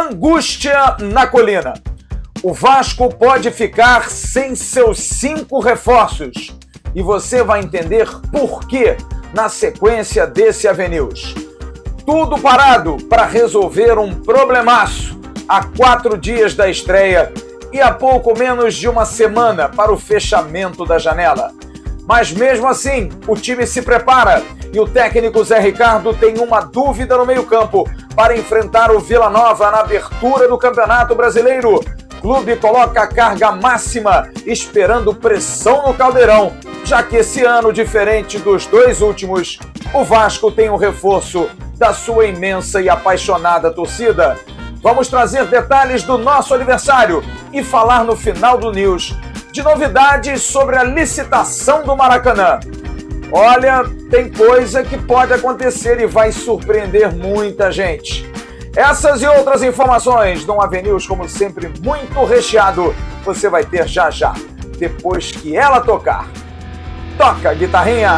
Angústia na colina. O Vasco pode ficar sem seus 5 reforços. E você vai entender por quê na sequência desse AVNews. Tudo parado para resolver um problemaço há 4 dias da estreia e há pouco menos de uma semana para o fechamento da janela. Mas mesmo assim, o time se prepara e o técnico Zé Ricardo tem uma dúvida no meio-campo para enfrentar o Vila Nova na abertura do Campeonato Brasileiro. O clube coloca a carga máxima, esperando pressão no Caldeirão, já que esse ano, diferente dos 2 últimos, o Vasco tem um reforço da sua imensa e apaixonada torcida. Vamos trazer detalhes do nosso aniversário e falar no final do News de novidades sobre a licitação do Maracanã. Olha, tem coisa que pode acontecer e vai surpreender muita gente. Essas e outras informações num AVNews, como sempre, muito recheado, você vai ter já já, depois que ela tocar. Toca, guitarrinha!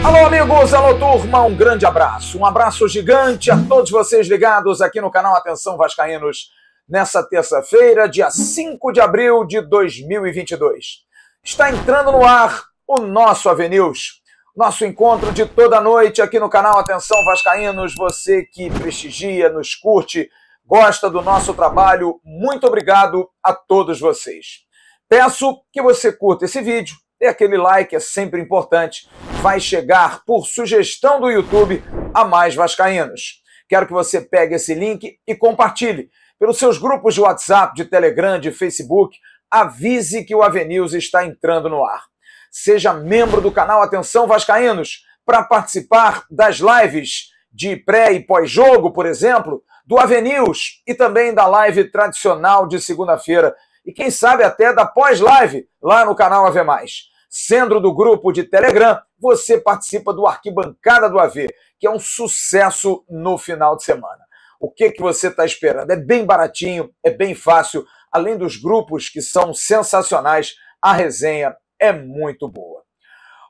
Alô, amigos, alô, turma, um grande abraço. Um abraço gigante a todos vocês ligados aqui no canal Atenção Vascaínos, nessa terça-feira, dia 5 de abril de 2022. Está entrando no ar o nosso AVNews, nosso encontro de toda noite aqui no canal Atenção Vascaínos. Você que prestigia, nos curte, gosta do nosso trabalho, muito obrigado a todos vocês. Peço que você curta esse vídeo, dê aquele like, é sempre importante, vai chegar por sugestão do YouTube a mais vascaínos. Quero que você pegue esse link e compartilhe pelos seus grupos de WhatsApp, de Telegram, de Facebook, avise que o AVNews está entrando no ar. Seja membro do canal Atenção Vascaínos para participar das lives de pré e pós-jogo, por exemplo, do AVNews e também da live tradicional de segunda-feira e quem sabe até da pós-live lá no canal AV+. Sendo do grupo de Telegram, você participa do Arquibancada do AV, que é um sucesso no final de semana. O que você está esperando? É bem baratinho, é bem fácil. Além dos grupos que são sensacionais, a resenha é muito boa.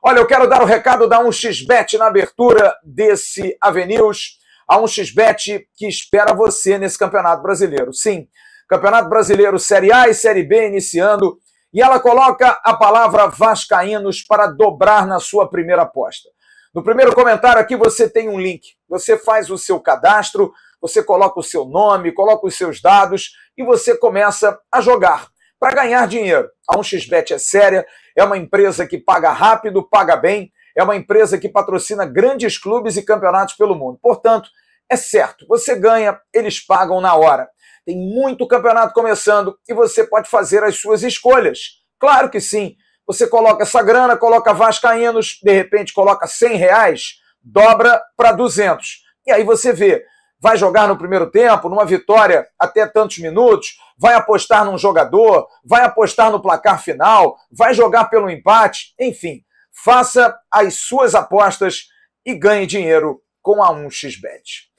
Olha, eu quero dar o recado da 1xBet na abertura desse AVNews. A 1xBet que espera você nesse Campeonato Brasileiro. Sim, Campeonato Brasileiro Série A e Série B iniciando. E ela coloca a palavra Vascaínos para dobrar na sua primeira aposta. No primeiro comentário aqui você tem um link. Você faz o seu cadastro, você coloca o seu nome, coloca os seus dados e você começa a jogar para ganhar dinheiro. A 1xBet é séria, é uma empresa que paga rápido, paga bem, é uma empresa que patrocina grandes clubes e campeonatos pelo mundo. Portanto, é certo, você ganha, eles pagam na hora. Tem muito campeonato começando e você pode fazer as suas escolhas. Claro que sim. Você coloca essa grana, coloca Vascaínos, de repente coloca R$100, dobra para 200. E aí você vê, vai jogar no primeiro tempo, numa vitória até tantos minutos, vai apostar num jogador, vai apostar no placar final, vai jogar pelo empate, enfim. Faça as suas apostas e ganhe dinheiro com a 1xBet.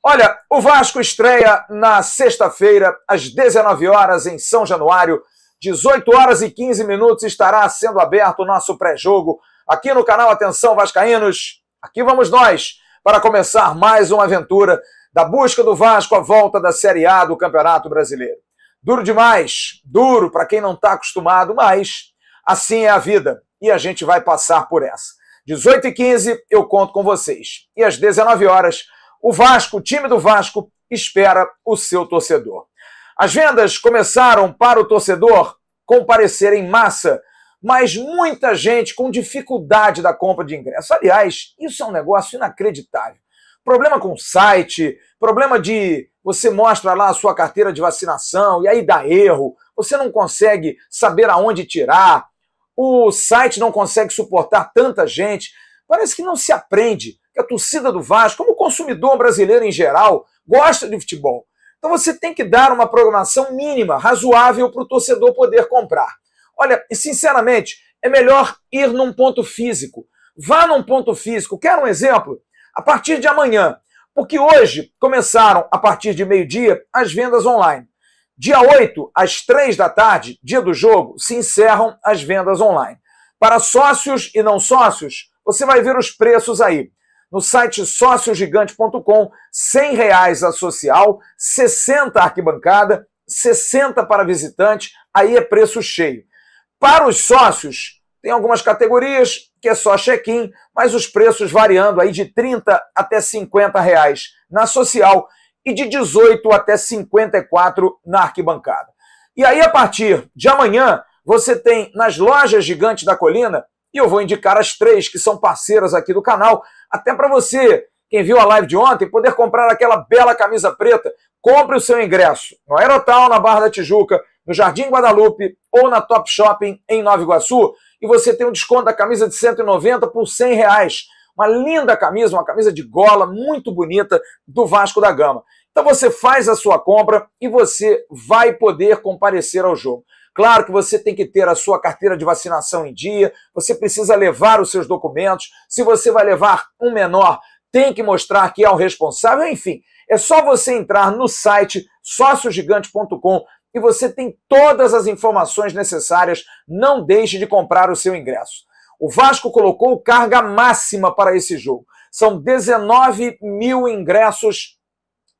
Olha, o Vasco estreia na sexta-feira, às 19 horas, em São Januário. 18h15 estará sendo aberto o nosso pré-jogo aqui no canal Atenção Vascaínos. Aqui vamos nós para começar mais uma aventura da busca do Vasco à volta da Série A do Campeonato Brasileiro. Duro demais, duro para quem não está acostumado, mas assim é a vida e a gente vai passar por essa. 18h15 eu conto com vocês. E às 19 horas, o Vasco, o time do Vasco, espera o seu torcedor. As vendas começaram para o torcedor comparecer em massa, mas muita gente com dificuldade da compra de ingresso. Aliás, isso é um negócio inacreditável. Problema com o site, problema de você mostra lá a sua carteira de vacinação e aí dá erro, você não consegue saber aonde tirar, o site não consegue suportar tanta gente. Parece que não se aprende que a torcida do Vasco, como o consumidor brasileiro em geral, gosta de futebol. Então você tem que dar uma programação mínima, razoável para o torcedor poder comprar. Olha, sinceramente, é melhor ir num ponto físico. Vá num ponto físico. Quer um exemplo? A partir de amanhã, porque hoje começaram, a partir de meio-dia, as vendas online. Dia 8, às 3 da tarde, dia do jogo, se encerram as vendas online. Para sócios e não sócios, você vai ver os preços aí. No site sociogigante.com, R$100 a social, 60 arquibancada, 60 para visitante, aí é preço cheio. Para os sócios, tem algumas categorias que é só check-in, mas os preços variando aí de 30 até R$50 na social e de 18 até 54 na arquibancada. E aí, a partir de amanhã, você tem nas lojas Gigante da Colina, e eu vou indicar as 3 que são parceiras aqui do canal, até para você, quem viu a live de ontem, poder comprar aquela bela camisa preta. Compre o seu ingresso no Aerotal, na Barra da Tijuca, no Jardim Guadalupe ou na Top Shopping em Nova Iguaçu, e você tem um desconto da camisa de 190 por R$100. Uma linda camisa, uma camisa de gola muito bonita do Vasco da Gama. Então você faz a sua compra e você vai poder comparecer ao jogo. Claro que você tem que ter a sua carteira de vacinação em dia, você precisa levar os seus documentos, se você vai levar um menor, tem que mostrar que é o responsável, enfim. É só você entrar no site sociogigante.com e você tem todas as informações necessárias, não deixe de comprar o seu ingresso. O Vasco colocou carga máxima para esse jogo. São 19 mil ingressos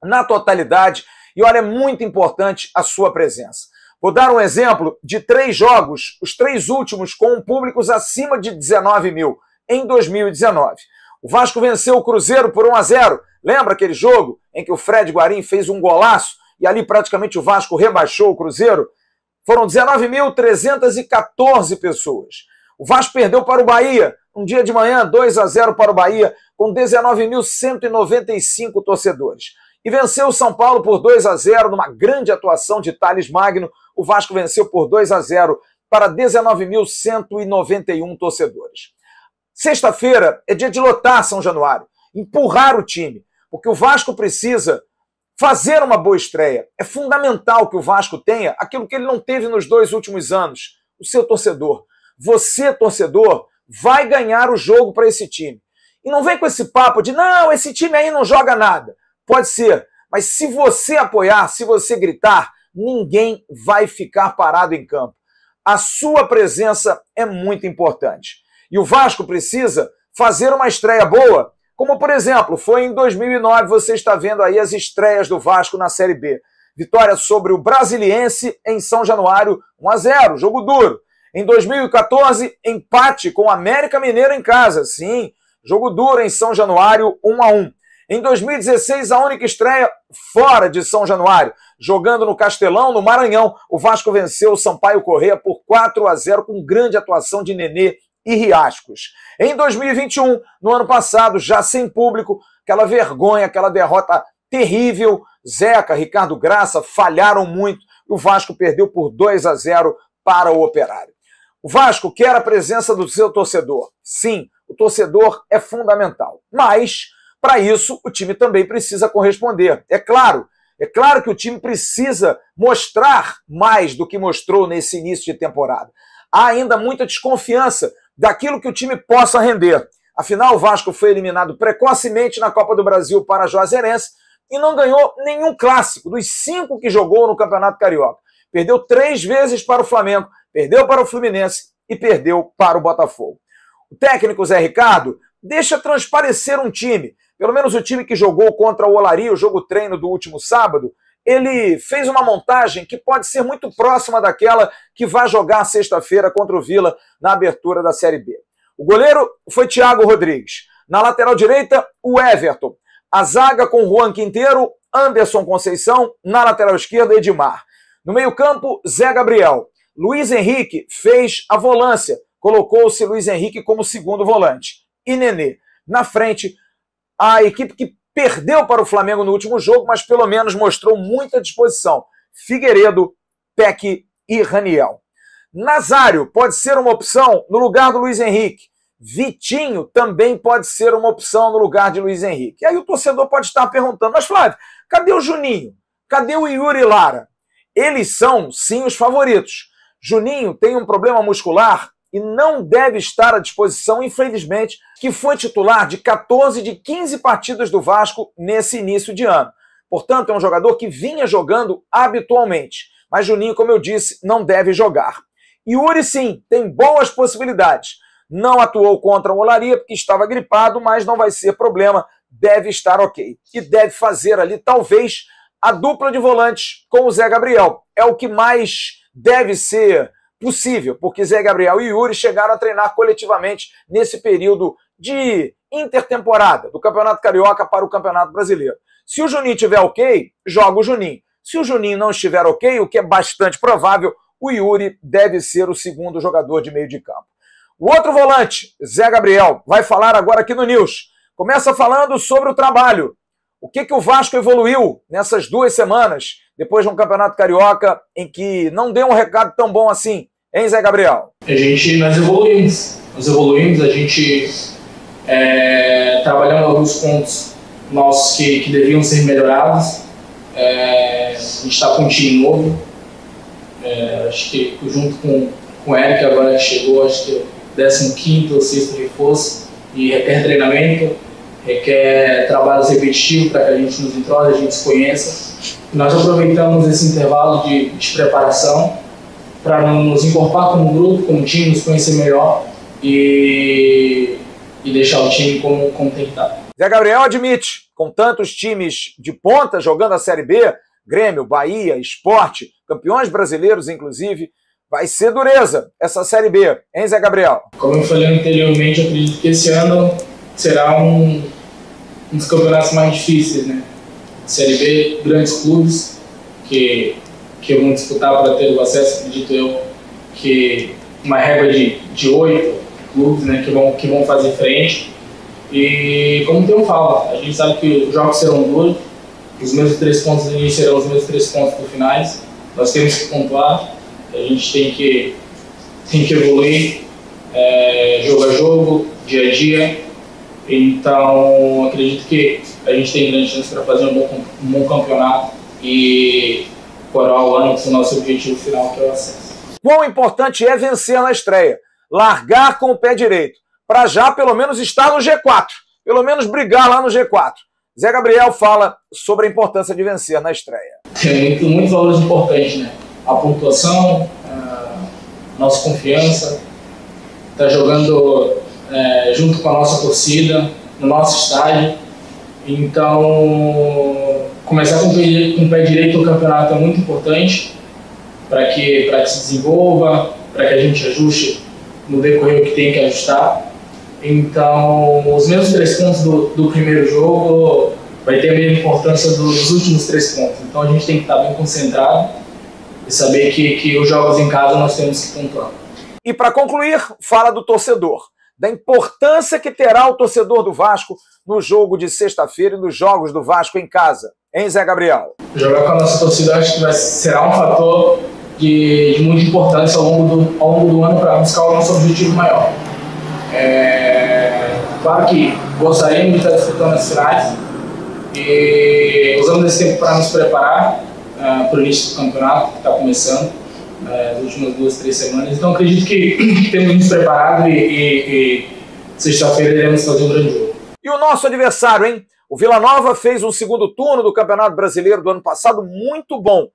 na totalidade e olha, é muito importante a sua presença. Vou dar um exemplo de 3 jogos, os 3 últimos com públicos acima de 19 mil, em 2019. O Vasco venceu o Cruzeiro por 1-0. Lembra aquele jogo em que o Fred Guarim fez um golaço e ali praticamente o Vasco rebaixou o Cruzeiro? Foram 19.314 pessoas. O Vasco perdeu para o Bahia, um dia de manhã, 2-0 para o Bahia, com 19.195 torcedores. E venceu o São Paulo por 2-0, numa grande atuação de Thales Magno. O Vasco venceu por 2-0 para 19.191 torcedores. Sexta-feira é dia de lotar São Januário, empurrar o time, porque o Vasco precisa fazer uma boa estreia. É fundamental que o Vasco tenha aquilo que ele não teve nos 2 últimos anos, o seu torcedor. Você, torcedor, vai ganhar o jogo para esse time. E não vem com esse papo de, não, esse time aí não joga nada. Pode ser, mas se você apoiar, se você gritar, ninguém vai ficar parado em campo. A sua presença é muito importante. E o Vasco precisa fazer uma estreia boa, como, por exemplo, foi em 2009, você está vendo aí as estreias do Vasco na Série B. Vitória sobre o Brasiliense em São Januário, 1-0, jogo duro. Em 2014, empate com o América Mineiro em casa. Sim, jogo duro em São Januário, 1-1. Em 2016, a única estreia fora de São Januário, jogando no Castelão, no Maranhão, o Vasco venceu o Sampaio Corrêa por 4-0 com grande atuação de Nenê e Riascos. Em 2021, no ano passado, já sem público, aquela vergonha, aquela derrota terrível, Zeca, Ricardo Graça falharam muito e o Vasco perdeu por 2-0 para o Operário. O Vasco quer a presença do seu torcedor. Sim, o torcedor é fundamental, mas para isso o time também precisa corresponder. É claro que o time precisa mostrar mais do que mostrou nesse início de temporada. Há ainda muita desconfiança daquilo que o time possa render. Afinal, o Vasco foi eliminado precocemente na Copa do Brasil para a Juazeirense e não ganhou nenhum clássico dos 5 que jogou no Campeonato Carioca. Perdeu 3 vezes para o Flamengo, perdeu para o Fluminense e perdeu para o Botafogo. O técnico Zé Ricardo deixa transparecer um time, pelo menos o time que jogou contra o Olaria, o jogo treino do último sábado, ele fez uma montagem que pode ser muito próxima daquela que vai jogar sexta-feira contra o Vila na abertura da Série B. O goleiro foi Thiago Rodrigues. Na lateral direita, o Everton. A zaga com Juan Quinteiro, Anderson Conceição. Na lateral esquerda, Edmar. No meio-campo, Zé Gabriel. Luiz Henrique fez a volância. Colocou-se Luiz Henrique como segundo volante. E Nenê. Na frente, a equipe que perdeu para o Flamengo no último jogo, mas pelo menos mostrou muita disposição. Figueiredo, Peck e Raniel. Nazário pode ser uma opção no lugar do Luiz Henrique. Vitinho também pode ser uma opção no lugar de Luiz Henrique. E aí o torcedor pode estar perguntando, mas Flávio, cadê o Juninho? Cadê o Yuri Lara? Eles são, sim, os favoritos. Juninho tem um problema muscular e não deve estar à disposição, infelizmente, que foi titular de 14 de 15 partidas do Vasco nesse início de ano. Portanto, é um jogador que vinha jogando habitualmente. Mas Juninho, como eu disse, não deve jogar. Yuri, sim, tem boas possibilidades. Não atuou contra o Olaria porque estava gripado, mas não vai ser problema, deve estar ok. E deve fazer ali, talvez, a dupla de volantes com o Zé Gabriel. É o que mais deve ser possível, porque Zé Gabriel e Yuri chegaram a treinar coletivamente nesse período de intertemporada, do Campeonato Carioca para o Campeonato Brasileiro. Se o Juninho estiver ok, joga o Juninho. Se o Juninho não estiver ok, o que é bastante provável, o Yuri deve ser o segundo jogador de meio de campo. O outro volante, Zé Gabriel, vai falar agora aqui no News. Começa falando sobre o trabalho. O que o Vasco evoluiu nessas 2 semanas, depois de um Campeonato Carioca em que não deu um recado tão bom assim, hein, Zé Gabriel? Nós evoluímos, a gente trabalhando alguns pontos nossos que deviam ser melhorados. A gente está com um time novo, acho que junto com o Eric agora que chegou, acho que é o 15º ou 6º reforço, e requer treinamento, requer trabalhos repetitivos para que a gente nos entrose, a gente se conheça. Nós aproveitamos esse intervalo de preparação para nos incorporar como grupo, como time, nos conhecer melhor e deixar o time como tem que estar. Zé Gabriel admite, com tantos times de ponta jogando a Série B, Grêmio, Bahia, Sport, campeões brasileiros inclusive, vai ser dureza essa Série B, hein, Zé Gabriel? Como eu falei anteriormente, eu acredito que esse ano será um dos campeonatos mais difíceis, né? Série B, grandes clubes que vão disputar para ter o acesso, acredito eu, que uma regra de 8 clubes, né, que vão fazer frente. E como o Theo fala, a gente sabe que os jogos serão duros, os mesmos 3 pontos do início serão os mesmos 3 pontos do finais. Nós temos que pontuar, a gente tem que evoluir, jogo a jogo, dia a dia. Então, acredito que a gente tem grande chance para fazer um bom campeonato e coroar o ano com o nosso objetivo final, que é o acesso. Quão importante é vencer na estreia, largar com o pé direito, para já pelo menos estar no G4, pelo menos brigar lá no G4. Zé Gabriel fala sobre a importância de vencer na estreia. Tem muitos valores importantes, né? A pontuação, a nossa confiança, tá jogando junto com a nossa torcida, no nosso estádio. Então, começar com o pé direito no campeonato é muito importante para que se desenvolva, para que a gente ajuste no decorrer o que tem que ajustar. Então, os mesmos 3 pontos do primeiro jogo vai ter a mesma importância dos últimos 3 pontos. Então, a gente tem que estar bem concentrado e saber que os jogos em casa nós temos que pontuar. E para concluir, fala do torcedor, da importância que terá o torcedor do Vasco no jogo de sexta-feira e nos jogos do Vasco em casa. Hein, Zé Gabriel? Jogar com a nossa torcida acho que será um fator de muita importância ao longo do ano para buscar o nosso objetivo maior. Claro que gostaríamos de estar disputando as finais e usamos esse tempo para nos preparar para o início do campeonato, que está começando, nas últimas 2, 3 semanas. Então acredito que temos nos preparado e sexta-feira iremos fazer um grande jogo. E o nosso adversário, hein? O Vila Nova fez um segundo turno do Campeonato Brasileiro do ano passado muito bom.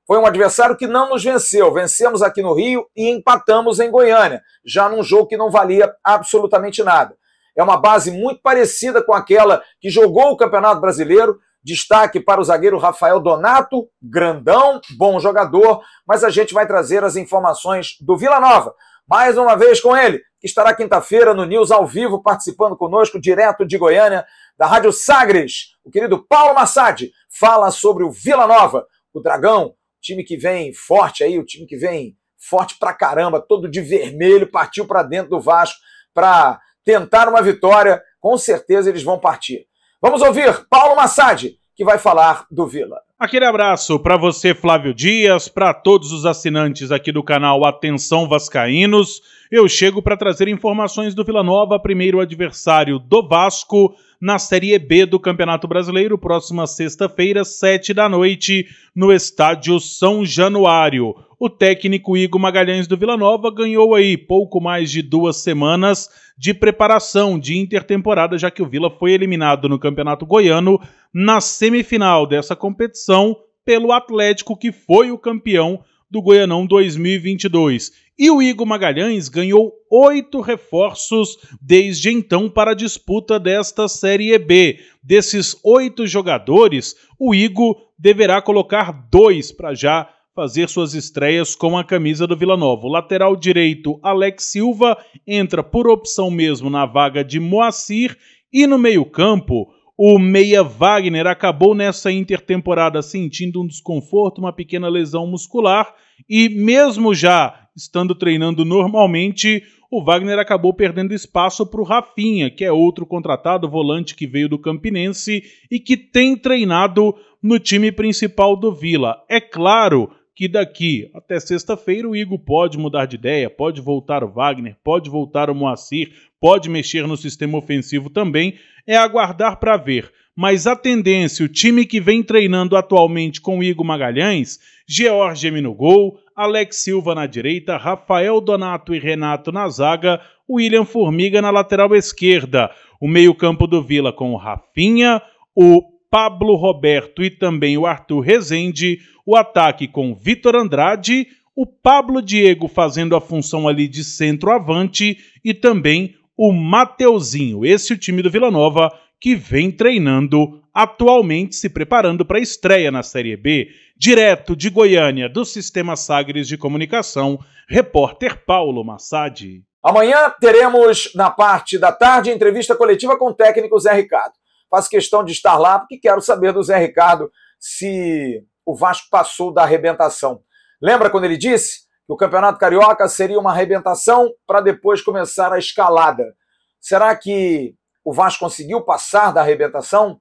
Foi um adversário que não nos venceu. Vencemos aqui no Rio e empatamos em Goiânia, já num jogo que não valia absolutamente nada. É uma base muito parecida com aquela que jogou o Campeonato Brasileiro. Destaque para o zagueiro Rafael Donato, grandão, bom jogador, mas a gente vai trazer as informações do Vila Nova. Mais uma vez com ele, que estará quinta-feira no News ao vivo, participando conosco, direto de Goiânia, da Rádio Sagres. O querido Paulo Massad fala sobre o Vila Nova, o Dragão, time que vem forte aí, o time que vem forte pra caramba, todo de vermelho, partiu para dentro do Vasco para tentar uma vitória. Com certeza eles vão partir. Vamos ouvir Paulo Massad, que vai falar do Vila. Aquele abraço para você, Flávio Dias, para todos os assinantes aqui do canal Atenção Vascaínos. Eu chego para trazer informações do Vila Nova, primeiro adversário do Vasco, na Série B do Campeonato Brasileiro, próxima sexta-feira, 19h, no estádio São Januário. O técnico Igor Magalhães do Vila Nova ganhou aí pouco mais de 2 semanas de preparação de intertemporada, já que o Vila foi eliminado no Campeonato Goiano na semifinal dessa competição pelo Atlético, que foi o campeão do Goianão 2022. E o Igor Magalhães ganhou 8 reforços desde então para a disputa desta Série B. Desses 8 jogadores, o Igor deverá colocar 2 para já fazer suas estreias com a camisa do Vila Nova. O lateral direito, Alex Silva, entra por opção mesmo na vaga de Moacir, e no meio-campo, o meia Wagner acabou nessa intertemporada sentindo um desconforto, uma pequena lesão muscular, e mesmo já estando treinando normalmente, o Wagner acabou perdendo espaço para o Rafinha, que é outro contratado volante que veio do Campinense e que tem treinado no time principal do Vila. É claro que daqui até sexta-feira o Igor pode mudar de ideia, pode voltar o Wagner, pode voltar o Moacir, pode mexer no sistema ofensivo também, é aguardar para ver. Mas a tendência, o time que vem treinando atualmente com o Igor Magalhães, George no gol, Alex Silva na direita, Rafael Donato e Renato na zaga, William Formiga na lateral esquerda. O meio-campo do Vila com o Rafinha, o Pablo Roberto e também o Arthur Rezende, o ataque com Vitor Andrade, o Pablo Diego fazendo a função ali de centroavante e também o Mateuzinho. Esse é o time do Vila Nova que vem treinando atualmente, se preparando para a estreia na Série B. Direto de Goiânia, do Sistema Sagres de Comunicação, repórter Paulo Massadi. Amanhã teremos, na parte da tarde, entrevista coletiva com o técnico Zé Ricardo. Faço questão de estar lá porque quero saber do Zé Ricardo se o Vasco passou da arrebentação. Lembra quando ele disse que o Campeonato Carioca seria uma arrebentação para depois começar a escalada? Será que o Vasco conseguiu passar da arrebentação?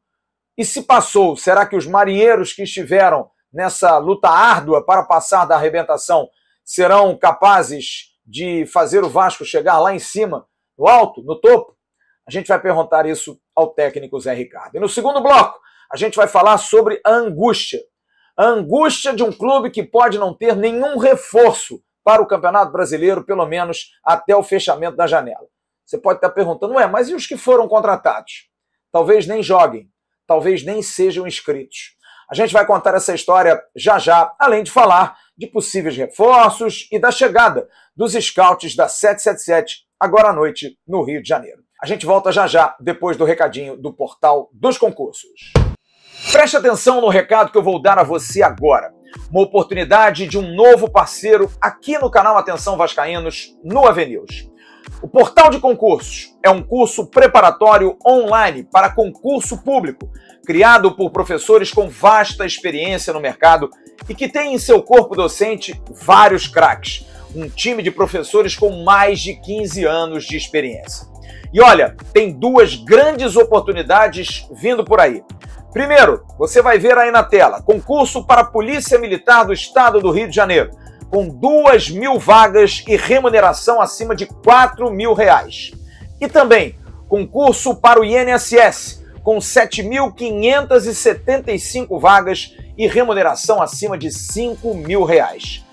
E se passou, será que os marinheiros que estiveram nessa luta árdua para passar da arrebentação serão capazes de fazer o Vasco chegar lá em cima, no alto, no topo? A gente vai perguntar isso ao técnico Zé Ricardo. E no segundo bloco, a gente vai falar sobre a angústia. A angústia de um clube que pode não ter nenhum reforço para o Campeonato Brasileiro, pelo menos até o fechamento da janela. Você pode estar perguntando, mas e os que foram contratados? Talvez nem joguem, talvez nem sejam inscritos. A gente vai contar essa história já já, além de falar de possíveis reforços e da chegada dos scouts da 777, agora à noite, no Rio de Janeiro. A gente volta já já, depois do recadinho do Portal dos Concursos. Preste atenção no recado que eu vou dar a você agora. Uma oportunidade de um novo parceiro aqui no canal Atenção Vascaínos, no AVNews. O Portal de Concursos é um curso preparatório online para concurso público, criado por professores com vasta experiência no mercado e que tem em seu corpo docente vários craques, um time de professores com mais de 15 anos de experiência. E olha, tem duas grandes oportunidades vindo por aí. Primeiro, você vai ver aí na tela, concurso para a Polícia Militar do Estado do Rio de Janeiro, com 2.000 vagas e remuneração acima de R$4.000. E também, concurso para o INSS, com 7.575 vagas e remuneração acima de R$5.000.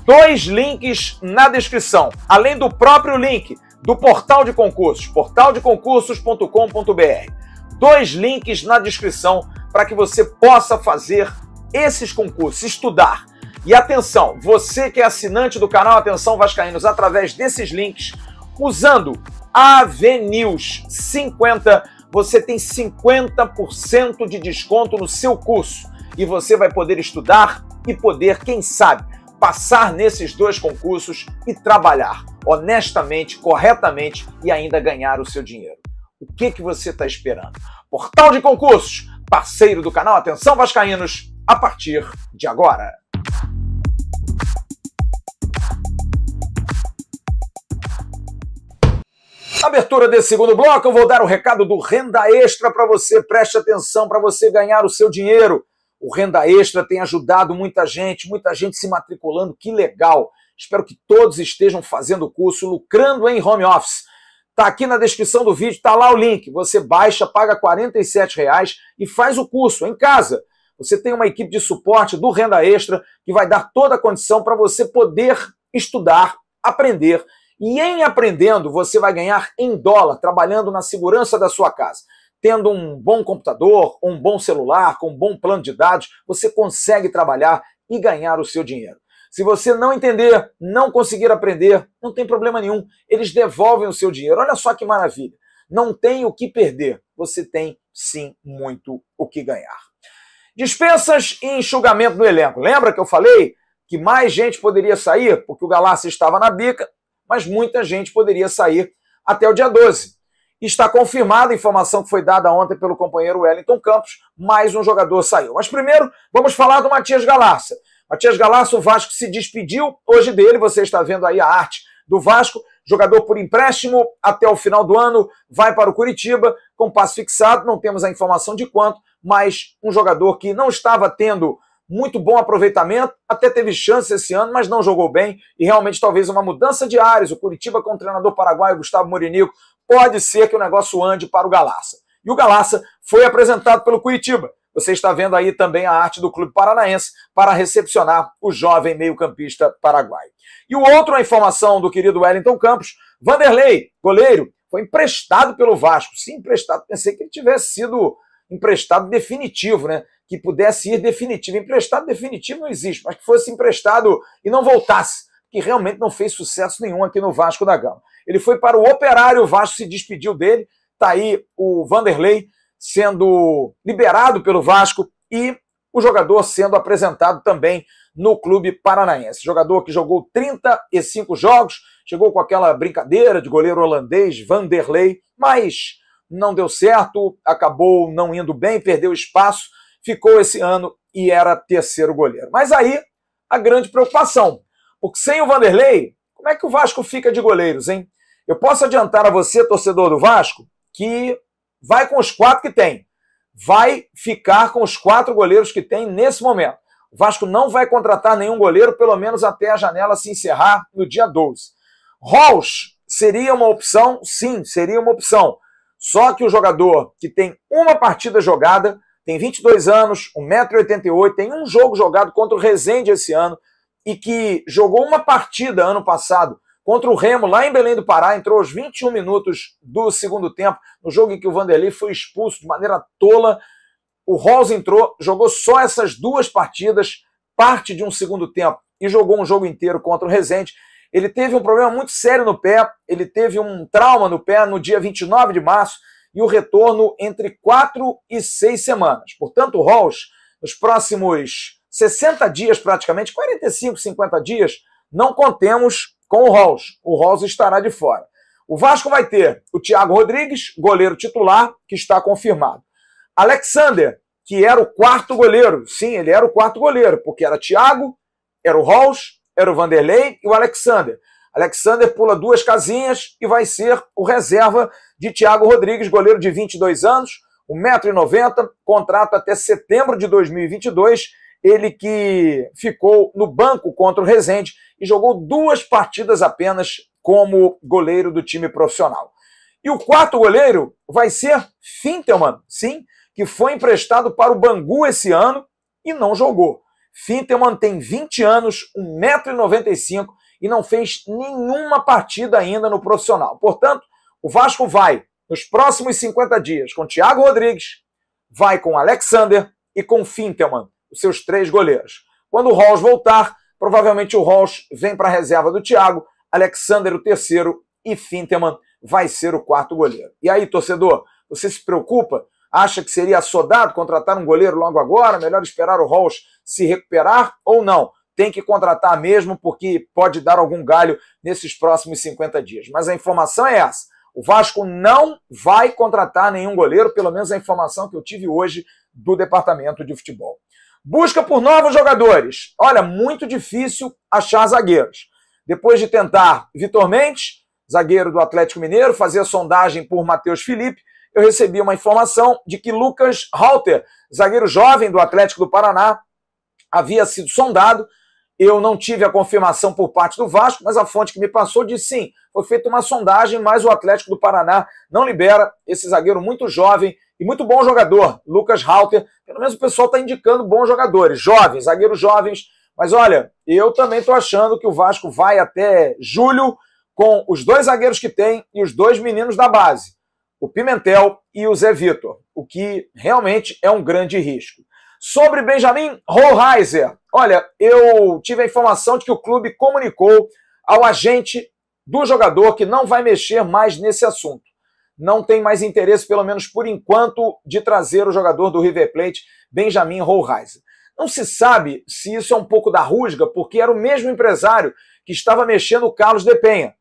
2 links na descrição, além do próprio link do Portal de Concursos, portaldeconcursos.com.br. 2 links na descrição para que você possa fazer esses concursos, estudar. E atenção, você que é assinante do canal Atenção Vascaínos através desses links, usando AVNews 50, você tem 50% de desconto no seu curso. E você vai poder estudar e poder, quem sabe, passar nesses 2 concursos e trabalhar honestamente, corretamente e ainda ganhar o seu dinheiro. O que você está esperando? Portal de Concursos, parceiro do canal Atenção Vascaínos, a partir de agora. Na abertura desse segundo bloco, eu vou dar o recado do Renda Extra para você. Preste atenção para você ganhar o seu dinheiro. O Renda Extra tem ajudado muita gente se matriculando, que legal. Espero que todos estejam fazendo o curso, lucrando em home office. Tá aqui na descrição do vídeo, tá lá o link. Você baixa, paga R$47 e faz o curso em casa. Você tem uma equipe de suporte do Renda Extra que vai dar toda a condição para você poder estudar, aprender. E em aprendendo, você vai ganhar em dólar, trabalhando na segurança da sua casa. Tendo um bom computador, um bom celular, com um bom plano de dados, você consegue trabalhar e ganhar o seu dinheiro. Se você não entender, não conseguir aprender, não tem problema nenhum. Eles devolvem o seu dinheiro. Olha só que maravilha. Não tem o que perder. Você tem, sim, muito o que ganhar. Dispensas e enxugamento do elenco. Lembra que eu falei que mais gente poderia sair, porque o Galarça estava na bica, mas muita gente poderia sair até o dia 12. Está confirmada a informação que foi dada ontem pelo companheiro Wellington Campos, mais um jogador saiu. Mas primeiro, vamos falar do Matias Galarça. Matias Galarça, o Vasco se despediu hoje dele, você está vendo aí a arte do Vasco, jogador por empréstimo até o final do ano, vai para o Curitiba, com passe fixado, não temos a informação de quanto, mas um jogador que não estava tendo muito bom aproveitamento, até teve chance esse ano, mas não jogou bem, e realmente talvez uma mudança de ares, o Curitiba com o treinador paraguaio Gustavo Morinico, pode ser que o negócio ande para o Galarça. E o Galarça foi apresentado pelo Curitiba. Você está vendo aí também a arte do Clube Paranaense para recepcionar o jovem meio-campista paraguaio. E o outro, a informação do querido Wellington Campos, Vanderlei, goleiro, foi emprestado pelo Vasco. Sim, emprestado. Pensei que ele tivesse sido emprestado definitivo, né? Que pudesse ir definitivo. Emprestado definitivo não existe, mas que fosse emprestado e não voltasse, que realmente não fez sucesso nenhum aqui no Vasco da Gama. Ele foi para o Operário, o Vasco se despediu dele, está aí o Vanderlei sendo liberado pelo Vasco e o jogador sendo apresentado também no Clube Paranaense. Jogador que jogou 35 jogos, chegou com aquela brincadeira de goleiro holandês, Vanderlei, mas não deu certo, acabou não indo bem, perdeu espaço, ficou esse ano e era terceiro goleiro. Mas aí, a grande preocupação, porque sem o Vanderlei, como é que o Vasco fica de goleiros, hein? Eu posso adiantar a você, torcedor do Vasco, que vai com os 4 que tem. Vai ficar com os 4 goleiros que tem nesse momento. O Vasco não vai contratar nenhum goleiro, pelo menos até a janela se encerrar no dia 12. Halls seria uma opção? Sim, seria uma opção. Só que o jogador que tem uma partida jogada, tem 22 anos, 1,88 m, tem um jogo jogado contra o Resende esse ano, e que jogou uma partida ano passado contra o Remo, lá em Belém do Pará, entrou aos 21 minutos do segundo tempo, no jogo em que o Vanderlei foi expulso de maneira tola. O Halls entrou, jogou só essas 2 partidas, parte de um segundo tempo, e jogou um jogo inteiro contra o Resende. Ele teve um problema muito sério no pé, ele teve um trauma no pé no dia 29 de março, e o retorno entre 4 e 6 semanas. Portanto, o Halls, nos próximos 60 dias praticamente, 45, 50 dias, não contemos com o Halls. O Halls estará de fora. O Vasco vai ter o Thiago Rodrigues, goleiro titular, que está confirmado. Alexander, que era o 4º goleiro. Sim, ele era o 4º goleiro, porque era Thiago, era o Halls, era o Vanderlei e o Alexander. Alexander pula 2 casinhas e vai ser o reserva de Thiago Rodrigues, goleiro de 22 anos, 1,90 m, contrato até setembro de 2022, ele que ficou no banco contra o Resende e jogou 2 partidas apenas como goleiro do time profissional. E o 4º goleiro vai ser Fintelmann, sim, que foi emprestado para o Bangu esse ano e não jogou. Fintelmann tem 20 anos, 1,95 m e não fez nenhuma partida ainda no profissional. Portanto, o Vasco vai, nos próximos 50 dias, com Thiago Rodrigues, vai com Alexander e com Fintelmann, os seus 3 goleiros. Quando o Halls voltar, provavelmente o Halls vem para a reserva do Thiago, Alexander o 3º e Fintelmann vai ser o 4º goleiro. E aí, torcedor, você se preocupa? Acha que seria assodado contratar um goleiro logo agora? Melhor esperar o Halls se recuperar ou não? Tem que contratar mesmo, porque pode dar algum galho nesses próximos 50 dias. Mas a informação é essa. O Vasco não vai contratar nenhum goleiro, pelo menos a informação que eu tive hoje do departamento de futebol. Busca por novos jogadores. Olha, muito difícil achar zagueiros. Depois de tentar Vitor Mendes, zagueiro do Atlético Mineiro, fazer a sondagem por Matheus Felipe, eu recebi uma informação de que Lucas Halter, zagueiro jovem do Atlético do Paraná, havia sido sondado. Eu não tive a confirmação por parte do Vasco, mas a fonte que me passou disse sim, foi feita uma sondagem, mas o Atlético do Paraná não libera esse zagueiro muito jovem e muito bom jogador, Lucas Halter. Pelo menos o pessoal está indicando bons jogadores, jovens, zagueiros jovens. Mas olha, eu também estou achando que o Vasco vai até julho com os 2 zagueiros que tem e os 2 meninos da base, o Pimentel e o Zé Vitor, o que realmente é um grande risco. Sobre Benjamin Hohlheiser, olha, eu tive a informação de que o clube comunicou ao agente do jogador que não vai mexer mais nesse assunto. Não tem mais interesse, pelo menos por enquanto, de trazer o jogador do River Plate, Benjamin Hohlheiser. Não se sabe se isso é um pouco da rusga, porque era o mesmo empresário que estava mexendo o Carlos de Penha.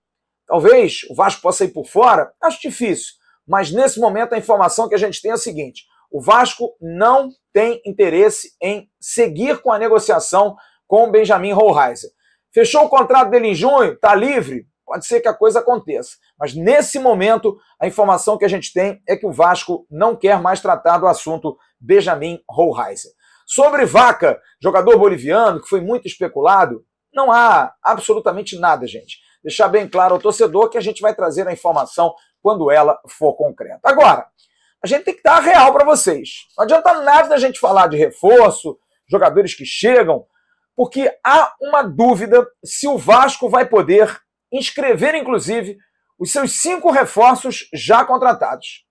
Talvez o Vasco possa ir por fora, acho difícil, mas nesse momento a informação que a gente tem é a seguinte: o Vasco não tem interesse em seguir com a negociação com o Benjamin Hohlheiser. Fechou o contrato dele em junho, está livre, pode ser que a coisa aconteça. Mas nesse momento a informação que a gente tem é que o Vasco não quer mais tratar do assunto Benjamin Hohlheiser. Sobre Vaca, jogador boliviano que foi muito especulado, não há absolutamente nada, gente. Deixar bem claro ao torcedor que a gente vai trazer a informação quando ela for concreta. Agora, a gente tem que dar a real para vocês. Não adianta nada da gente falar de reforço, jogadores que chegam, porque há uma dúvida se o Vasco vai poder inscrever, inclusive, os seus 5 reforços já contratados.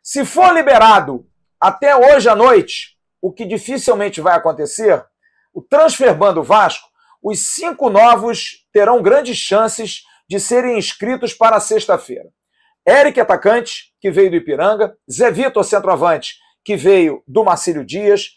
Se for liberado até hoje à noite, o que dificilmente vai acontecer, o Transferban do Vasco, os 5 novos terão grandes chances de serem inscritos para sexta-feira. Eric, atacante, que veio do Ipiranga, Zé Vitor, centroavante, que veio do Marcílio Dias,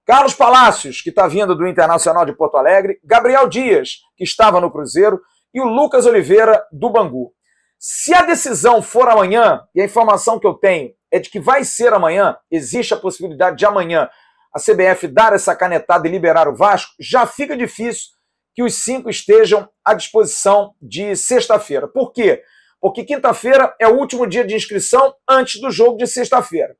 Carlos Palácios, que está vindo do Internacional de Porto Alegre, Gabriel Dias, que estava no Cruzeiro, e o Lucas Oliveira, do Bangu. Se a decisão for amanhã, e a informação que eu tenho é de que vai ser amanhã, existe a possibilidade de amanhã a CBF dar essa canetada e liberar o Vasco, já fica difícil que os 5 estejam à disposição de sexta-feira. Por quê? Porque quinta-feira é o último dia de inscrição antes do jogo de sexta-feira.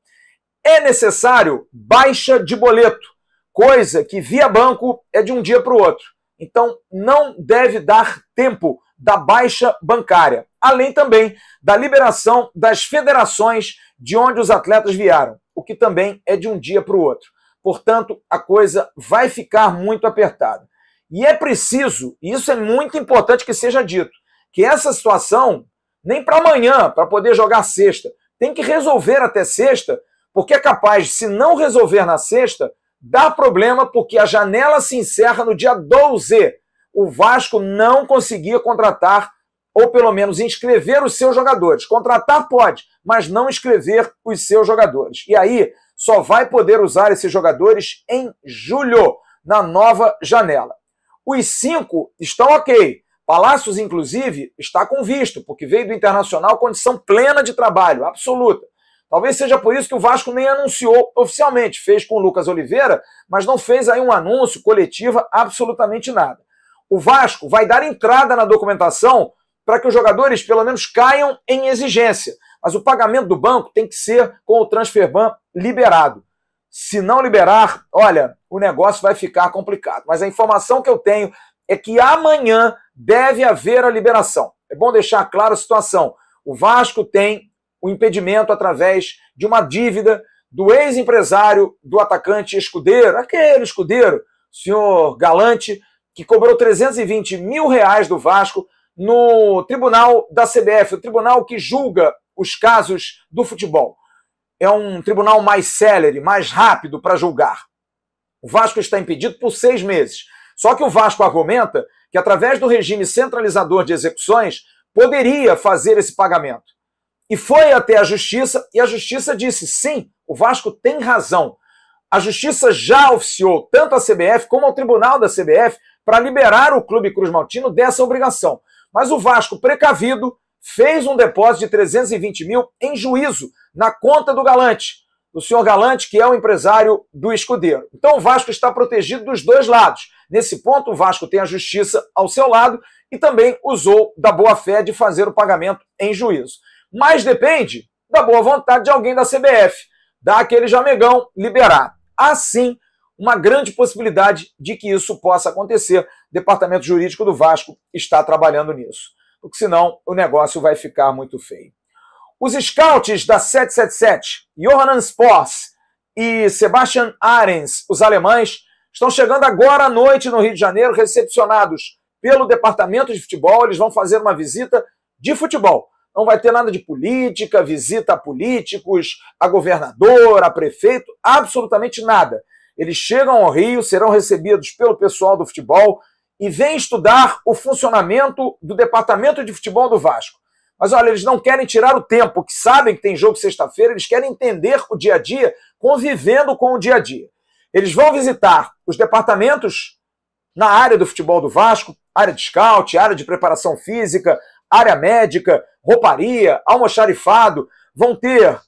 É necessário baixa de boleto, coisa que via banco é de um dia para o outro. Então não deve dar tempo da baixa bancária, além também da liberação das federações de onde os atletas vieram, o que também é de um dia para o outro. Portanto, a coisa vai ficar muito apertada. E é preciso, e isso é muito importante que seja dito, que essa situação, nem para amanhã, para poder jogar sexta, tem que resolver até sexta, porque é capaz, se não resolver na sexta, dar problema, porque a janela se encerra no dia 12. O Vasco não conseguia contratar, ou pelo menos inscrever os seus jogadores. Contratar pode, mas não inscrever os seus jogadores. E aí, só vai poder usar esses jogadores em julho, na nova janela. Os 5 estão ok. Palácios, inclusive, está com visto, porque veio do Internacional condição plena de trabalho, absoluta. Talvez seja por isso que o Vasco nem anunciou oficialmente. Fez com o Lucas Oliveira, mas não fez aí um anúncio, coletiva, absolutamente nada. O Vasco vai dar entrada na documentação para que os jogadores, pelo menos, caiam em exigência. Mas o pagamento do banco tem que ser com o Transferban liberado. Se não liberar, olha, o negócio vai ficar complicado. Mas a informação que eu tenho é que amanhã deve haver a liberação. É bom deixar clara a situação. O Vasco tem o impedimento através de uma dívida do ex-empresário do atacante Escudeiro, aquele Escudeiro, senhor Galante, que cobrou 320 mil reais do Vasco no tribunal da CBF, o tribunal que julga os casos do futebol. É um tribunal mais célere, mais rápido para julgar. O Vasco está impedido por 6 meses. Só que o Vasco argumenta que, através do regime centralizador de execuções, poderia fazer esse pagamento. E foi até a Justiça, e a Justiça disse, sim, o Vasco tem razão. A Justiça já oficiou tanto a CBF como ao Tribunal da CBF para liberar o Clube Cruz Maltino dessa obrigação. Mas o Vasco, precavido, fez um depósito de 320 mil em juízo na conta do Galante, do senhor Galante, que é o empresário do Escudeiro. Então o Vasco está protegido dos dois lados. Nesse ponto, o Vasco tem a Justiça ao seu lado e também usou da boa-fé de fazer o pagamento em juízo. Mas depende da boa vontade de alguém da CBF, dar aquele jamegão, liberar. Há sim uma grande possibilidade de que isso possa acontecer. O Departamento Jurídico do Vasco está trabalhando nisso, porque senão o negócio vai ficar muito feio. Os scouts da 777, Johann Spors e Sebastian Arens, os alemães, estão chegando agora à noite no Rio de Janeiro, recepcionados pelo Departamento de Futebol. Eles vão fazer uma visita de futebol. Não vai ter nada de política, visita a políticos, a governador, a prefeito, absolutamente nada. Eles chegam ao Rio, serão recebidos pelo pessoal do futebol e vêm estudar o funcionamento do departamento de futebol do Vasco. Mas olha, eles não querem tirar o tempo, que sabem que tem jogo sexta-feira, eles querem entender o dia a dia, convivendo com o dia a dia. Eles vão visitar os departamentos na área do futebol do Vasco, área de scout, área de preparação física, área médica, rouparia, almoxarifado, vão ter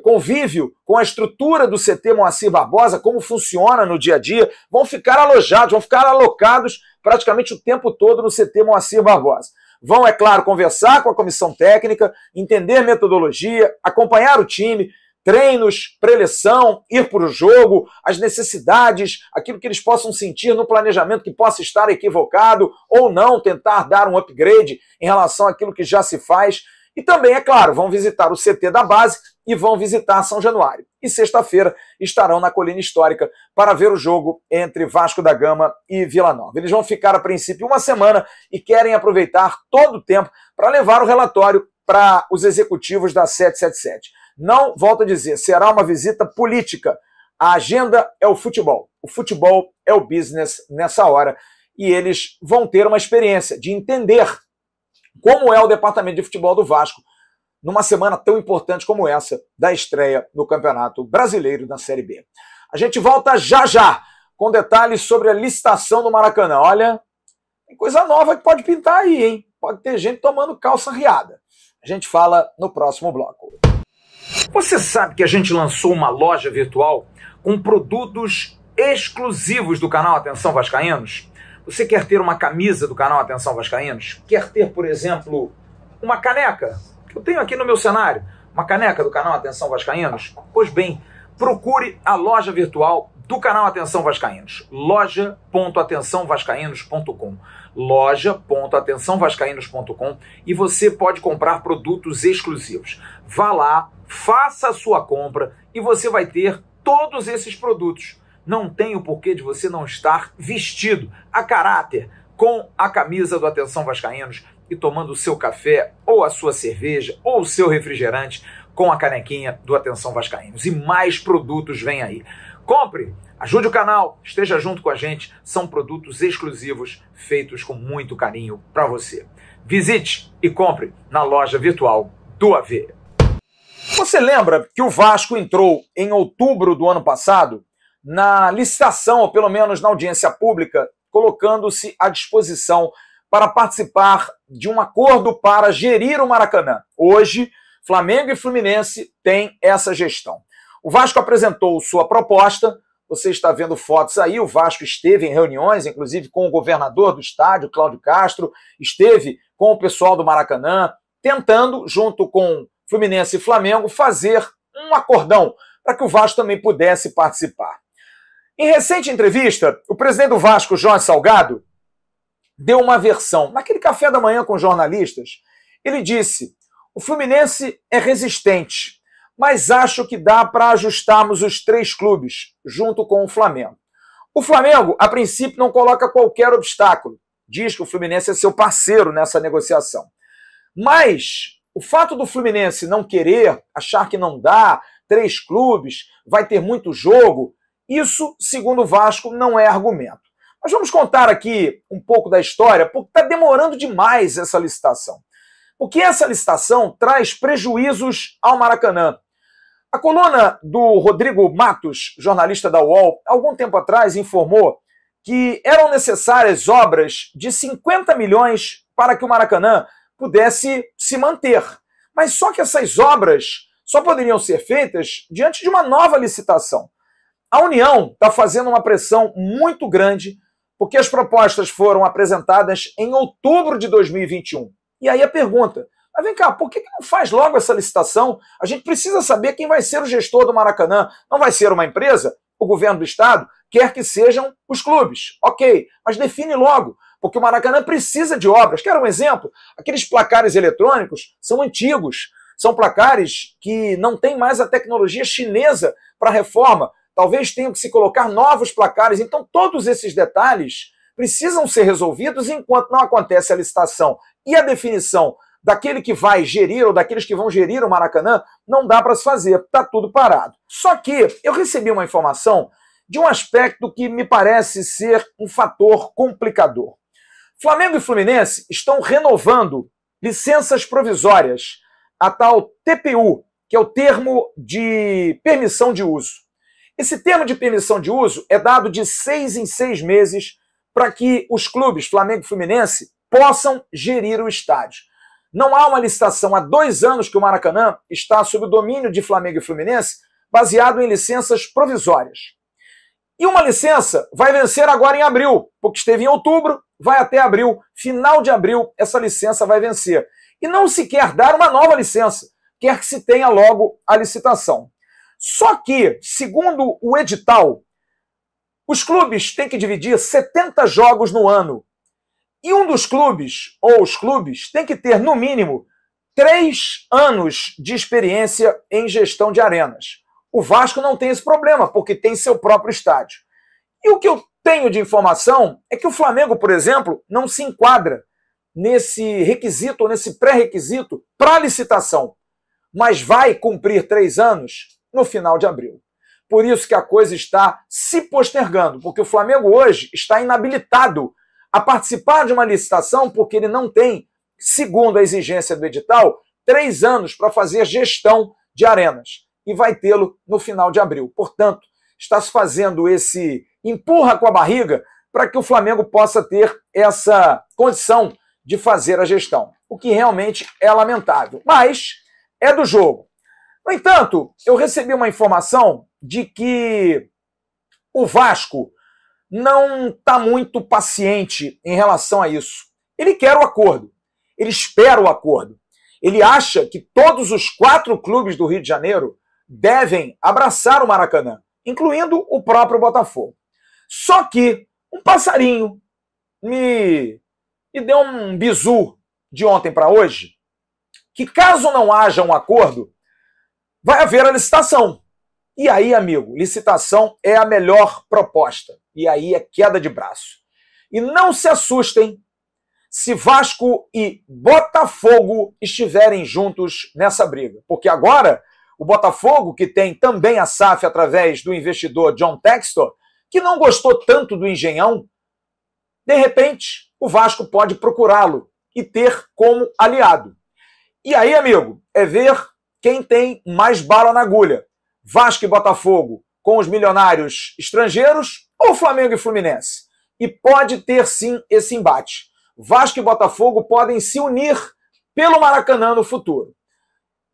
convívio com a estrutura do CT Moacir Barbosa, como funciona no dia a dia, vão ficar alojados, vão ficar alocados praticamente o tempo todo no CT Moacir Barbosa. Vão, é claro, conversar com a comissão técnica, entender metodologia, acompanhar o time, treinos, preleção, ir para o jogo, as necessidades, aquilo que eles possam sentir no planejamento que possa estar equivocado ou não, tentar dar um upgrade em relação àquilo que já se faz. E também, é claro, vão visitar o CT da base e vão visitar São Januário. E sexta-feira estarão na Colina Histórica para ver o jogo entre Vasco da Gama e Vila Nova. Eles vão ficar, a princípio, uma semana e querem aproveitar todo o tempo para levar o relatório para os executivos da 777. Não, volto a dizer, será uma visita política. A agenda é o futebol é o business nessa hora. E eles vão ter uma experiência de entender como é o departamento de futebol do Vasco numa semana tão importante como essa da estreia no Campeonato Brasileiro da Série B. A gente volta já com detalhes sobre a licitação do Maracanã. Olha, tem coisa nova que pode pintar aí, hein? Pode ter gente tomando calça riada. A gente fala no próximo bloco. Você sabe que a gente lançou uma loja virtual com produtos exclusivos do canal Atenção Vascaínos? Você quer ter uma camisa do canal Atenção Vascaínos? Quer ter, por exemplo, uma caneca? Que eu tenho aqui no meu cenário. Uma caneca do canal Atenção Vascaínos? Pois bem, procure a loja virtual do canal Atenção Vascaínos. loja.atençãovascaínos.com loja.atençãovascaínos.com e você pode comprar produtos exclusivos. Vá lá, faça a sua compra e você vai ter todos esses produtos. Não tem o porquê de você não estar vestido a caráter com a camisa do Atenção Vascaínos e tomando o seu café, ou a sua cerveja, ou o seu refrigerante com a canequinha do Atenção Vascaínos. E mais produtos vêm aí. Compre, ajude o canal, esteja junto com a gente. São produtos exclusivos feitos com muito carinho para você. Visite e compre na loja virtual do AV. Você lembra que o Vasco entrou em outubro do ano passado na licitação, ou pelo menos na audiência pública, colocando-se à disposição para participar de um acordo para gerir o Maracanã. Hoje, Flamengo e Fluminense têm essa gestão. O Vasco apresentou sua proposta, você está vendo fotos aí, o Vasco esteve em reuniões, inclusive com o governador do estádio, Cláudio Castro, esteve com o pessoal do Maracanã, tentando, junto com Fluminense e Flamengo, fazer um acordão para que o Vasco também pudesse participar. Em recente entrevista, o presidente do Vasco, Jorge Salgado, deu uma versão. Naquele café da manhã com jornalistas, ele disse: o Fluminense é resistente, mas acho que dá para ajustarmos os 3 clubes, junto com o Flamengo. O Flamengo, a princípio, não coloca qualquer obstáculo. Diz que o Fluminense é seu parceiro nessa negociação. Mas o fato do Fluminense não querer, achar que não dá, 3 clubes, vai ter muito jogo, isso, segundo o Vasco, não é argumento. Mas vamos contar aqui um pouco da história, porque está demorando demais essa licitação. Porque essa licitação traz prejuízos ao Maracanã. A coluna do Rodrigo Matos, jornalista da UOL, algum tempo atrás informou que eram necessárias obras de 50 milhões para que o Maracanã pudesse se manter. Mas só que essas obras só poderiam ser feitas diante de uma nova licitação. A União está fazendo uma pressão muito grande porque as propostas foram apresentadas em outubro de 2021. E aí a pergunta, mas vem cá, por que não faz logo essa licitação? A gente precisa saber quem vai ser o gestor do Maracanã. Não vai ser uma empresa? O governo do estado quer que sejam os clubes. Ok, mas define logo, porque o Maracanã precisa de obras. Quer um exemplo? Aqueles placares eletrônicos são antigos. São placares que não têm mais a tecnologia chinesa para reforma. Talvez tenham que se colocar novos placares. Então, todos esses detalhes precisam ser resolvidos enquanto não acontece a licitação e a definição daquele que vai gerir ou daqueles que vão gerir o Maracanã, não dá para se fazer, está tudo parado. Só que eu recebi uma informação de um aspecto que me parece ser um fator complicador. Flamengo e Fluminense estão renovando licenças provisórias, a tal TPU, que é o termo de permissão de uso. Esse termo de permissão de uso é dado de 6 em 6 meses para que os clubes Flamengo e Fluminense possam gerir o estádio. Não há uma licitação há 2 anos que o Maracanã está sob o domínio de Flamengo e Fluminense, baseado em licenças provisórias. E uma licença vai vencer agora em abril, porque esteve em outubro, vai até abril, final de abril, essa licença vai vencer. E não se quer dar uma nova licença, quer que se tenha logo a licitação. Só que, segundo o edital, os clubes têm que dividir 70 jogos no ano. E um dos clubes, ou os clubes, tem que ter, no mínimo, 3 anos de experiência em gestão de arenas. O Vasco não tem esse problema, porque tem seu próprio estádio. E o que eu tenho de informação é que o Flamengo, por exemplo, não se enquadra nesse requisito, ou nesse pré-requisito para a licitação, mas vai cumprir 3 anos no final de abril. Por isso que a coisa está se postergando, porque o Flamengo hoje está inabilitado a participar de uma licitação porque ele não tem, segundo a exigência do edital, 3 anos para fazer gestão de arenas. E vai tê-lo no final de abril. Portanto, está se fazendo esse empurra com a barriga para que o Flamengo possa ter essa condição de fazer a gestão. O que realmente é lamentável. Mas é do jogo. No entanto, eu recebi uma informação de que o Vasco não está muito paciente em relação a isso. Ele quer o acordo. Ele espera o acordo. Ele acha que todos os 4 clubes do Rio de Janeiro devem abraçar o Maracanã, incluindo o próprio Botafogo. Só que um passarinho me deu um bizu de ontem para hoje, que caso não haja um acordo, vai haver a licitação. E aí, amigo, licitação é a melhor proposta. E aí é queda de braço. E não se assustem se Vasco e Botafogo estiverem juntos nessa briga. Porque agora o Botafogo, que tem também a SAF através do investidor John Textor, que não gostou tanto do Engenhão, de repente o Vasco pode procurá-lo e ter como aliado. E aí, amigo, é ver quem tem mais bala na agulha. Vasco e Botafogo com os milionários estrangeiros ou Flamengo e Fluminense? E pode ter sim esse embate. Vasco e Botafogo podem se unir pelo Maracanã no futuro.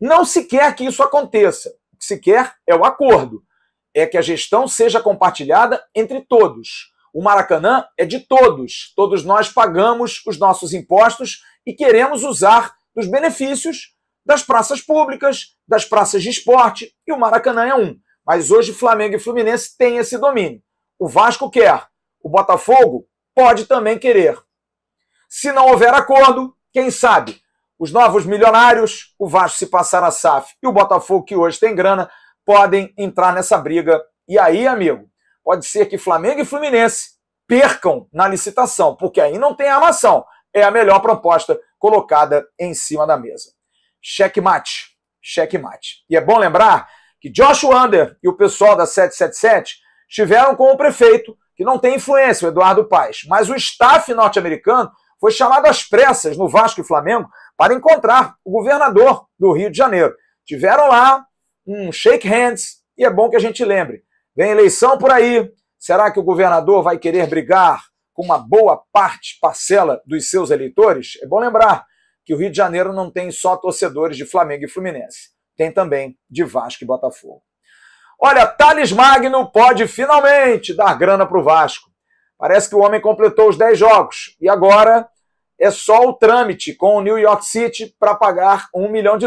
Não se quer que isso aconteça. O que se quer é o acordo. É que a gestão seja compartilhada entre todos. O Maracanã é de todos. Todos nós pagamos os nossos impostos e queremos usar dos benefícios das praças públicas, das praças de esporte, e o Maracanã é um. Mas hoje Flamengo e Fluminense têm esse domínio. O Vasco quer. O Botafogo pode também querer. Se não houver acordo, quem sabe? Os novos milionários, o Vasco se passar a SAF e o Botafogo, que hoje tem grana, podem entrar nessa briga. E aí, amigo, pode ser que Flamengo e Fluminense percam na licitação, porque aí não tem armação. É a melhor proposta colocada em cima da mesa. Checkmate. Checkmate. E é bom lembrar que Josh Wander e o pessoal da 777 estiveram com o prefeito, que não tem influência, o Eduardo Paes, mas o staff norte-americano foi chamado às pressas no Vasco e Flamengo para encontrar o governador do Rio de Janeiro. Tiveram lá um shake hands, e é bom que a gente lembre. Vem eleição por aí, será que o governador vai querer brigar com uma boa parcela dos seus eleitores? É bom lembrar que o Rio de Janeiro não tem só torcedores de Flamengo e Fluminense, tem também de Vasco e Botafogo. Olha, Thales Magno pode finalmente dar grana para o Vasco. Parece que o homem completou os 10 jogos e agora é só o trâmite com o New York City para pagar $1 milhão.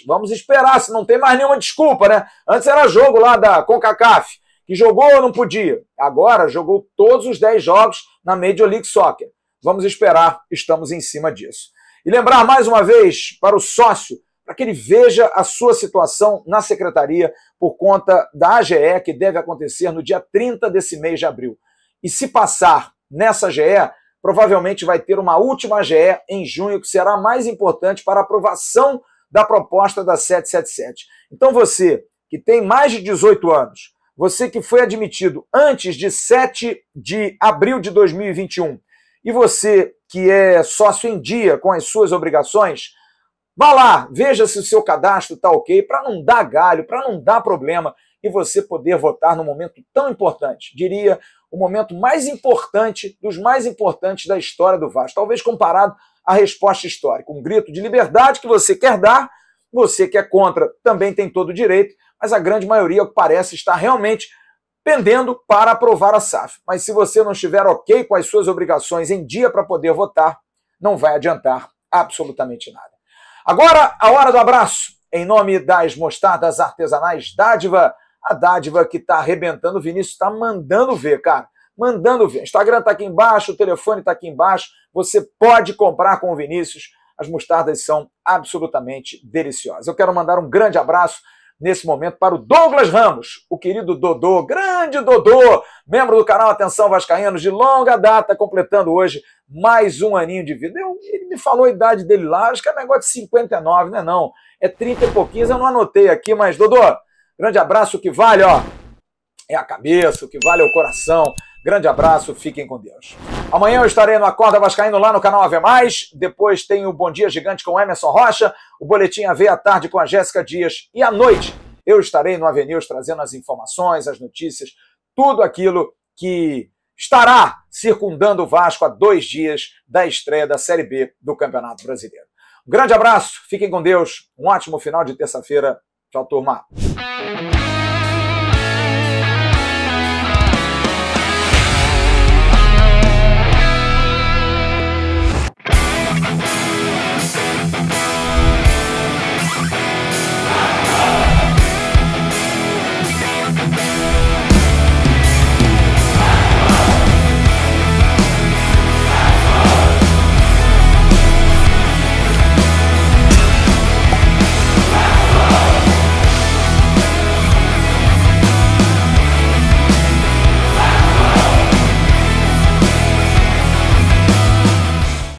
Vamos esperar, se não tem mais nenhuma desculpa, né? Antes era jogo lá da CONCACAF, que jogou ou não podia. Agora jogou todos os 10 jogos na Major League Soccer. Vamos esperar, estamos em cima disso. E lembrar mais uma vez para o sócio, para que ele veja a sua situação na secretaria por conta da AGE, que deve acontecer no dia 30 desse mês de abril. E se passar nessa AGE, provavelmente vai ter uma última AGE em junho, que será mais importante para a aprovação da proposta da 777. Então você, que tem mais de 18 anos, você que foi admitido antes de 7 de abril de 2021, e você que é sócio em dia com as suas obrigações, vá lá, veja se o seu cadastro está ok, para não dar galho, para não dar problema, e você poder votar num momento tão importante. Diria, o momento mais importante, dos mais importantes da história do Vasco, talvez comparado à resposta histórica. Um grito de liberdade que você quer dar, você que é contra também tem todo o direito, mas a grande maioria, parece, estar realmente pendendo para aprovar a SAF. Mas se você não estiver ok com as suas obrigações em dia para poder votar, não vai adiantar absolutamente nada. Agora, a hora do abraço, em nome das mostardas artesanais Dádiva, a Dádiva que está arrebentando, o Vinícius está mandando ver, cara, mandando ver. O Instagram está aqui embaixo, o telefone está aqui embaixo, você pode comprar com o Vinícius, as mostardas são absolutamente deliciosas. Eu quero mandar um grande abraço nesse momento para o Douglas Ramos, o querido Dodô, grande Dodô, membro do canal Atenção Vascaínos de longa data, completando hoje mais um aninho de vida. Ele me falou a idade dele lá, acho que é negócio de 59, né? Não, é 30 e pouquinhos, eu não anotei aqui, mas Dodô, grande abraço, o que vale, ó, é a cabeça, o que vale é o coração. Grande abraço, fiquem com Deus. Amanhã eu estarei no Acorda Vascaíno lá no canal AV+, depois tem o Bom Dia Gigante com Emerson Rocha, o Boletim AV à tarde com a Jéssica Dias, e à noite eu estarei no AV News trazendo as informações, as notícias, tudo aquilo que estará circundando o Vasco a 2 dias da estreia da Série B do Campeonato Brasileiro. Um grande abraço, fiquem com Deus, um ótimo final de terça-feira. Tchau, turma.